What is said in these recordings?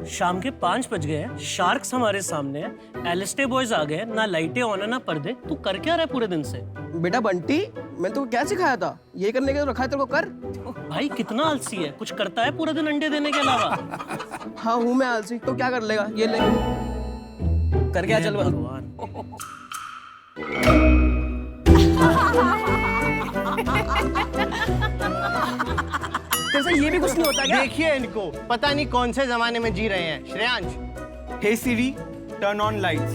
शाम के 5 बज गए हैं, शार्क्स हमारे सामने है, एलिस्टे बॉयज आ गए, ना लाइटें ऑन है ना पर्दे। तू कर क्या रहा है पूरे दिन से? बेटा बंटी, मैंने तो क्या सिखाया था? ये करने के तो रखा है तेरे को, कर। भाई कितना आलसी है, कुछ करता है पूरे दिन अंडे देने के अलावा? हाँ हूँ मैं आलसी, तो क्या कर लेगा? ये ले कर क्या, चल भगवान। तेरे ये भी कुछ नहीं होता क्या? देखिए इनको, पता नहीं कौन से जमाने में जी रहे हैं। Shreyansh, Hey Siri, turn on lights.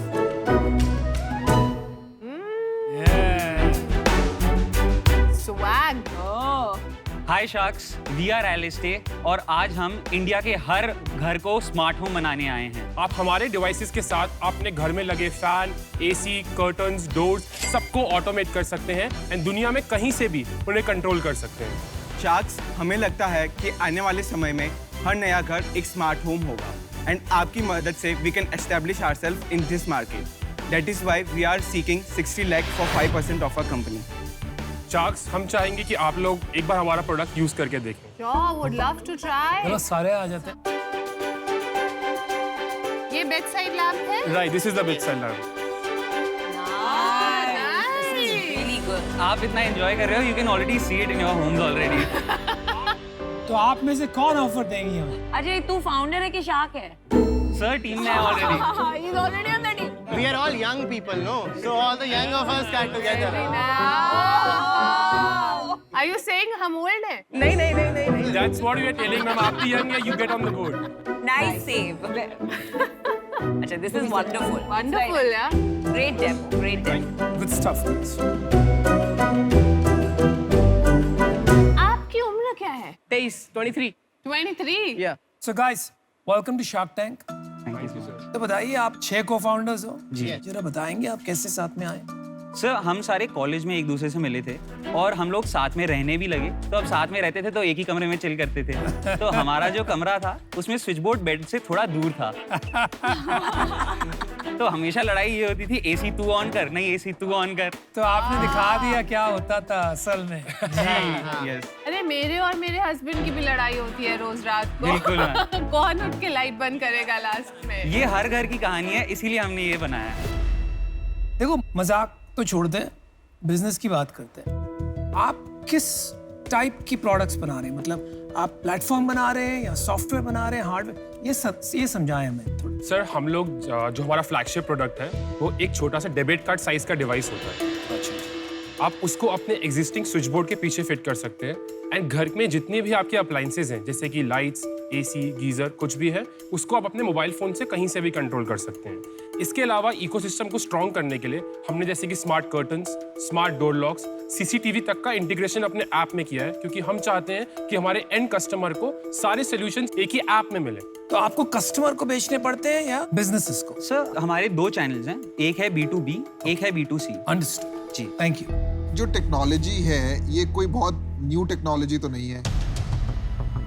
Swag. Hi sharks, we are Aliste और आज हम इंडिया के हर घर को स्मार्ट होम बनाने आए हैं। आप हमारे डिवाइसेस के साथ अपने घर में लगे फैन, एसी, कर्टन्स, डोर्स सबको ऑटोमेट कर सकते हैं एंड दुनिया में कहीं से भी उन्हें कंट्रोल कर सकते हैं। शार्क्स, हमें लगता है कि आने वाले समय में हर नया घर एक स्मार्ट होम होगा एंड आपकी मदद से we can establish ourselves in this market. That is why we are seeking 60 lakh for 5% of our company. Sharks, हम चाहेंगे कि आप लोग एक बार हमारा प्रोडक्ट यूज करके देखें। Sure, would love to try. चलो सारे आ जाते हैं। ये bedside lamp है? Right, this is the bedside lamp. Nice. आप इतना एंजॉय कर रहे हो, you can already see it in your homes already. तो आप में से कौन ऑफर देंगी हमें? अजय तू फाउंडर है कि शार्क है? सर टीम में है already. He's already on the team. we are all young people, no? So all the young of us got together. Are you saying हम old हैं? नहीं नहीं नहीं नहीं नहीं। That's what we are telling them. आप भी young है, you get on the board. Nice save. अच्छा, this is wonderful. Wonderful, yeah. Great demo, great demo. Good stuff, guys. आपकी उम्र क्या है? 23, 23। 23. Yeah. So guys, welcome to Shark Tank. Thank you sir. तो बताइए, आप 6 को-फाउंडर्स हो। जी। जरा बताएंगे आप कैसे साथ में आए? सर हम सारे कॉलेज में एक दूसरे से मिले थे और हम लोग साथ में रहने भी लगे। तो अब साथ में रहते थे तो एक ही कमरे में चिल करते थे। तो हमारा जो कमरा था उसमें स्विच बोर्ड बेड से थोड़ा दूर था। तो हमेशा लड़ाई ये होती थी, एसी तू ऑन कर, नहीं एसी तू ऑन कर। तो आपने दिखा दिया क्या होता था असल में। यस अरे मेरे और मेरे हस्बैंड की भी लड़ाई होती है रोज रात को। बिल्कुल मैम। कौन उठ के लाइट बंद करेगा लास्ट में? ये हर घर की कहानी है, इसीलिए हमने ये बनाया है। देखो, मजाक तो छोड़ दें, बिजनेस की बात करते हैं। आप किस टाइप की प्रोडक्ट्स बना रहे हैं? मतलब आप प्लेटफॉर्म बना रहे हैं या सॉफ्टवेयर बना रहे हैं, हार्डवेयर? ये समझाएं हमें थोड़ा। सर, हम लोग जो हमारा फ्लैगशिप प्रोडक्ट है वो एक छोटा सा डेबिट कार्ड साइज का डिवाइस होता है। अच्छा। आप उसको अपने एग्जिस्टिंग स्विच बोर्ड के पीछे फिट कर सकते हैं एंड घर में जितने भी आपके अप्लायंसेज हैं, जैसे कि लाइट्स, एसी, गीजर, कुछ भी है, उसको आप अपने मोबाइल फोन से कहीं से भी कंट्रोल कर सकते हैं। इसके अलावा इकोसिस्टम को स्ट्रॉन्ग करने के लिए हमने जैसे कि smart curtains, smart door locks, CCTV तक का इंटीग्रेशन अपने ऐप में किया है, क्योंकि हम चाहते हैं कि हमारे एंड कस्टमर को सारे सॉल्यूशंस एक ही ऐप में मिले। तो आपको कस्टमर को बेचने पड़ते हैं या बिजनेसेस को? सर हमारे 2 चैनल्स हैं, एक है B2B, एक है B2C। Understood ji, thank you. जो टेक्नोलॉजी है ये कोई बहुत न्यू टेक्नोलॉजी तो नहीं है।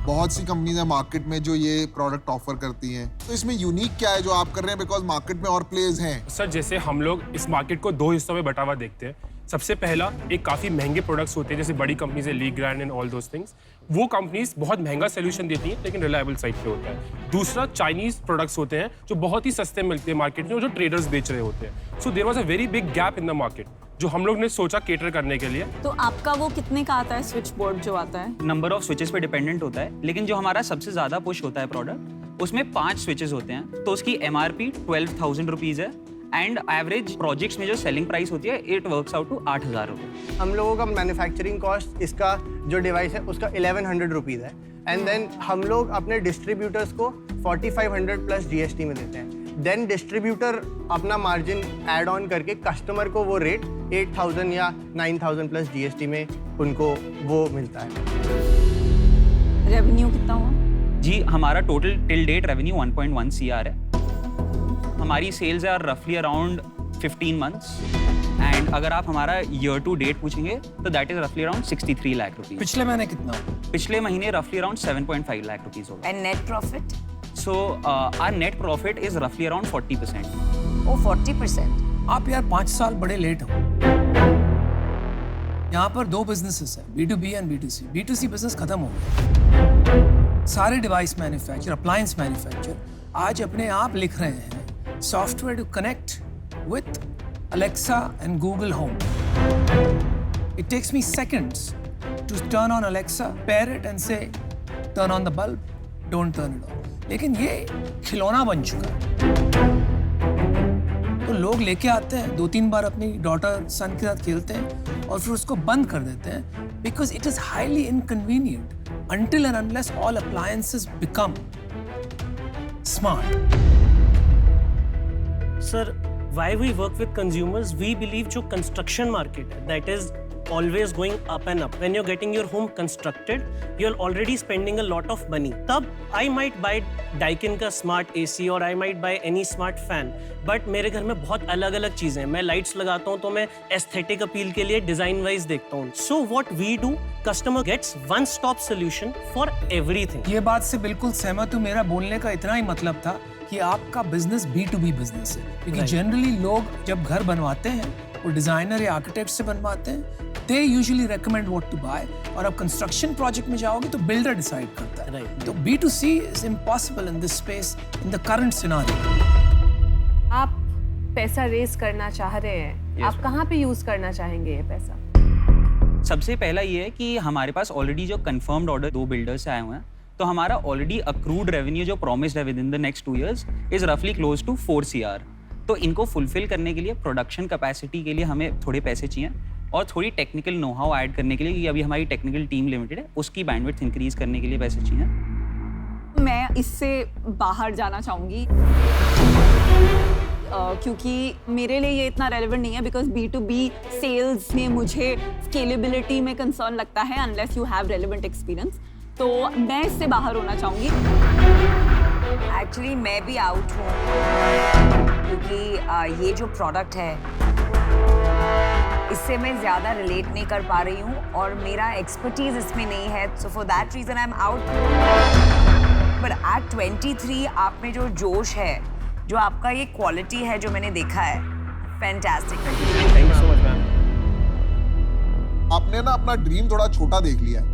बहुत सी कंपनीज है मार्केट में जो ये प्रोडक्ट ऑफर करती हैं, तो इसमें यूनिक क्या है जो आप कर रहे हैं? बिकॉज मार्केट में और प्लेयर्स हैं। सर, जैसे हम लोग इस मार्केट को 2 हिस्सों में बटा हुआ देखते हैं। सबसे पहला, एक काफ़ी महंगे प्रोडक्ट्स होते हैं जैसे बड़ी कंपनीज है, league grand and all those things. वो कंपनीज बहुत महंगा सोल्यूशन देती हैं लेकिन रिलायबल साइट पे होता है। दूसरा, चाइनीज प्रोडक्ट्स होते हैं जो बहुत ही सस्ते मिलते हैं मार्केट में, जो ट्रेडर्स बेच रहे होते हैं। So there was a very big gap in the market जो हम लोग ने सोचा केटर करने के लिए। तो आपका वो कितने का आता है स्विच बोर्ड जो आता है? नंबर ऑफ स्विचेस पे डिपेंडेंट होता है, लेकिन जो हमारा सबसे ज्यादा पुश होता है प्रोडक्ट, उसमें 5 स्विचेस होते हैं। तो उसकी MRP 12,000 रुपीज है एंड एवरेज प्रोजेक्ट्स में जो सेलिंग प्राइस होती है इट वर्क्स आउट टू 8,000 रुपये। हम लोगों का मैन्युफैक्चरिंग कॉस्ट इसका जो डिवाइस है उसका 1100 रुपीज़ है एंड देन हम लोग अपने डिस्ट्रीब्यूटर्स को 4500 प्लस GST में देते हैं। देन डिस्ट्रीब्यूटर अपना मार्जिन ऐड ऑन करके कस्टमर को वो रेट 8,000 या 9,000 प्लस GST में उनको वो मिलता है। रेवेन्यू कितना हुआ? जी, हमारा total till date revenue 1.1 CR है। हमारी सेल्स आर रफली अराउंड 15 मंथ्स एंड अगर आप हमारा ईयर टू डेट पूछेंगे तो दैट इज रफली अराउंड 63 लाख रुपीज। पिछले महीने कितना? पिछले महीने रफली अराउंड 7.5 लाख रुपीज होगा। And net profit? So our net profit is रफली अराउंड 40%। ओ 40%। आप यार 5 साल बड़े लेट हो। यहाँ पर 2 बिजनेसेस हैं, B2B and B2C। B2C business खत्म हो गया। सारे डिवाइस मैन्युफैक्चर, अप्लायंस मैन्युफैक्चर आज अपने आप लिख रहे हैं software to connect with Alexa and Google Home. It takes me seconds to turn on Alexa, pair it and say, turn on the bulb, don't turn it on. लेकिन ये खिलौना बन चुका है। तो लोग लेके आते हैं, 2-3 बार अपनी डॉटर सन के साथ खेलते हैं और फिर उसको बंद कर देते हैं because it is highly inconvenient until and unless all appliances become smart. Sir, why we work with consumers, we believe जो construction market है, that is always going up and up. When you're getting your home constructed, you're already spending a lot of money. तब I might buy Daikin का smart AC और I might buy any smart fan. But मेरे घर में बहुत अलग-अलग चीजें हैं. मैं lights लगाता हूँ तो मैं aesthetic appeal के लिए design wise देखता हूँ. So what we do, customer gets one stop solution for everything. ये बात से बिल्कुल सहमत हूँ। मेरा बोलने का इतना ही मतलब था कि आपका बिजनेस B2B बिजनेस है, क्योंकि जनरली लोग जब घर बनवाते हैं वो डिजाइनर या आर्किटेक्ट से बनवाते हैं, they usually recommend what to buy, और अब कंस्ट्रक्शन प्रोजेक्ट में जाओगे तो बिल्डर डिसाइड करता है। तो B2C is impossible in this space in the current scenario. आप पैसा रेज करना चाह रहे हैं, आप कहाँ पे यूज करना चाहेंगे ये पैसा? सबसे पहला ये है कि हमारे पास ऑलरेडी जो कंफर्म्ड ऑर्डर 2 बिल्डर्स से आए हुए हैं, तो हमारा ऑलरेडी अक्रूड रेवेन्यू जो प्रॉमिस्ड है with in the next 2 years is रफली क्लोज टू 4 CR। तो इनको फुलफिल करने के लिए प्रोडक्शन कैपेसिटी के लिए हमें थोड़े पैसे चाहिए और थोड़ी टेक्निकल नो हाउ ऐड करने के लिए, क्योंकि अभी हमारी टेक्निकल टीम लिमिटेड है, उसकी बैंडविड्थ इंक्रीज करने के लिए पैसे चाहिए। मैं इससे बाहर जाना चाहूँगी क्योंकि मेरे लिए ये इतना रेलेवेंट नहीं है, बिकॉज B2B सेल्स में मुझे स्केलेबिलिटी में कंसर्न लगता है unless you have relevant experience. तो मैं इससे बाहर होना चाहूँगी। एक्चुअली मैं भी आउट हूँ क्योंकि ये जो प्रोडक्ट है इससे मैं ज़्यादा रिलेट नहीं कर पा रही हूँ और मेरा एक्सपर्टीज इसमें नहीं है, so for that reason I am out. But at 23 आप में जो जोश है, जो आपका ये क्वालिटी है जो मैंने देखा है, fantastic. Thank you so much ma'am. आपने ना अपना ड्रीम थोड़ा छोटा देख लिया है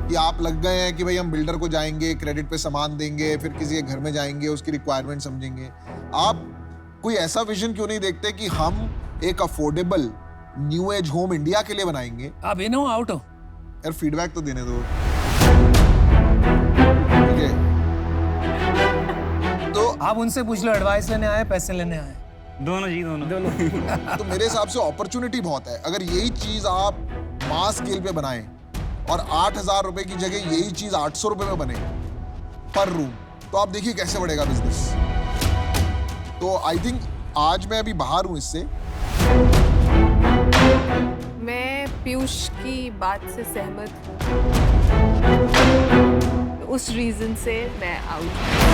कि आप लग गए हैं कि भाई हम बिल्डर को जाएंगे, क्रेडिट पे सामान देंगे, फिर किसी के घर में जाएंगे, उसकी रिक्वायरमेंट समझेंगे। आप कोई ऐसा विजन क्यों नहीं देखते कि हम एक affordable new age home India के लिए बनाएंगे? आप इन हो आउट हो? यार फीडबैक तो देने दो। ठीक है, तो आप उनसे पूछ लो, एडवाइस लेने आए पैसे लेने आए? दोनों जी, दोनों। तो मेरे हिसाब से अपॉर्चुनिटी बहुत है। अगर यही चीज आप मास स्केल पे बनाएं और 8,000 रुपए की जगह यही चीज 800 रुपए में बने पर रूम, तो आप देखिए कैसे बढ़ेगा बिजनेस। तो आई थिंक आज मैं अभी बाहर हूं इससे। मैं पीयूष की बात से सहमत हूँ, उस रीजन से मैं आउट हूँ।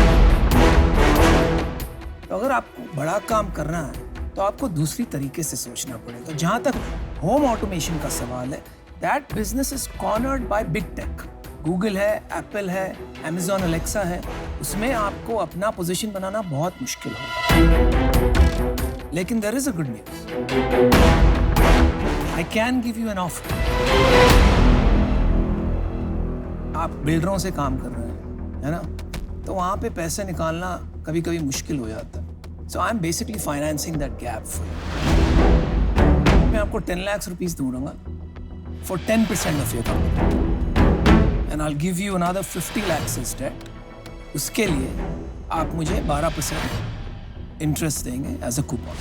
तो अगर आपको बड़ा काम करना है तो आपको दूसरी तरीके से सोचना पड़ेगा। जहां तक होम ऑटोमेशन का सवाल है, that business is cornered by big tech. Google है, एप्पल है, अमेजॉन अलेक्सा है, उसमें आपको अपना पोजीशन बनाना बहुत मुश्किल होगा। लेकिन there is a good news, I can give you an offer. आप बिल्डरों से काम कर रहे हैं, है ना, तो वहां पे पैसे निकालना कभी कभी मुश्किल हो जाता है। So I am basically financing that gap for you. मैं आपको 10 लाख रुपीस दूंगा for 10% of your company and I will give you another 50 lakhs as debt। उसके लिए आप मुझे 12% इंटरेस्ट देंगे एज अ कूपन।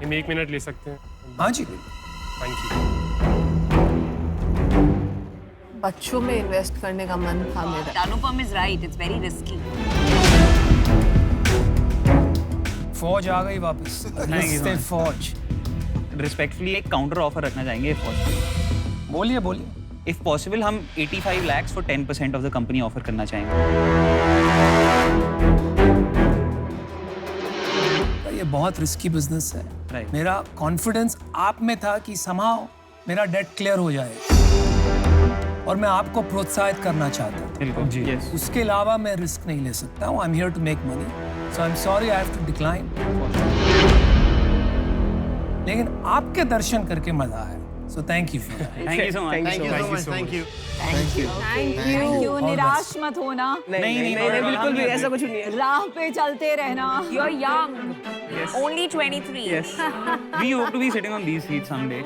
हम 1 मिनट ले सकते हैं? हाँ जी, थैंक यू। बच्चों में इन्वेस्ट करने का मन था मेरा। Anupam is right, it's very risky. फौज आ गई वापस। नमस्ते फौज। रिस्पेक्टफुली एक काउंटर ऑफर रखना चाहेंगे इफ पॉसिबल। बोलिए बोलिए। इफ पॉसिबल हम 85 lakhs for 10% of the company offer करना चाहेंगे। ये बहुत रिस्की बिजनेस है। Right. मेरा कॉन्फिडेंस आप में था कि समाओ मेरा डेट क्लियर हो जाए और मैं आपको प्रोत्साहित करना चाहता हूँ। बिल्कुल जी। Yes. उसके अलावा मैं रिस्क नहीं ले सकता हूँ। I am here to make money, so I am sorry I have to decline. लेकिन आपके दर्शन करके मजा आया। So thank you for that. Thank you so much. Thank you so much. Thank you. Thank you thank you, निराश मत होना, नहीं बिल्कुल भी ऐसा कुछ नहीं है राह पे चलते रहना। You're young. Only 23. We hope to be sitting on these seats someday.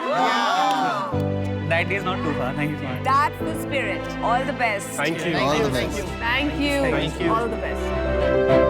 That day is not too far. Thank you so much. That's the spirit. All the best. Thank you. All the best Thank you. Thank you. All the best.